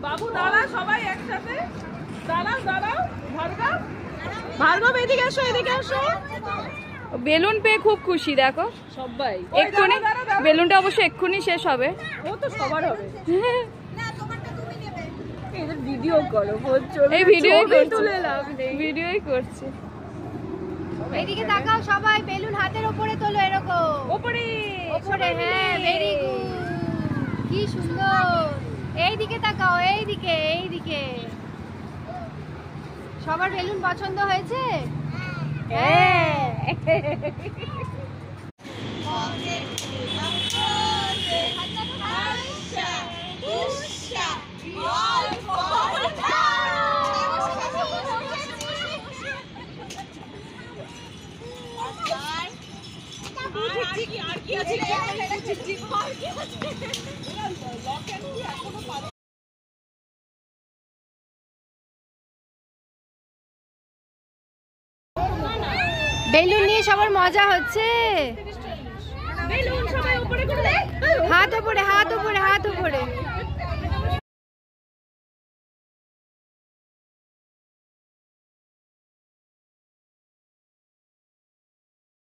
বাবু দাঁড়া, সবাই একসাথে দাঁড়াও দাঁড়াও। ভার্গব, ভার্গব এদিকে এসো, এদিকে এসো। বেলুন পেয়ে খুব খুশি, দেখো সবাই এক্ষুনি বেলুনটা অবশ্য এক্ষুনি শেষ হবে। ও তো সবার হবে। ভিডিও করো, এই ভিডিওই তুলে লাভ নেই, ভিডিওই করছি। এদিকে তাকাও সবাই, বেলুন হাতের উপরে তোলো, এরকম ওপরে উপরে। হ্যাঁ, ভেরি গুড, কি সুন্দর। এইদিকে তাকাও, এইদিকে এইদিকে। সবার বেলুন পছন্দ হয়েছে? হ্যাঁ। বেলুন নিয়ে সবার মজা হচ্ছে। বেলুন সবাই উপরে করে, হাত উপরে, হাত উপরে, হাত উপরে।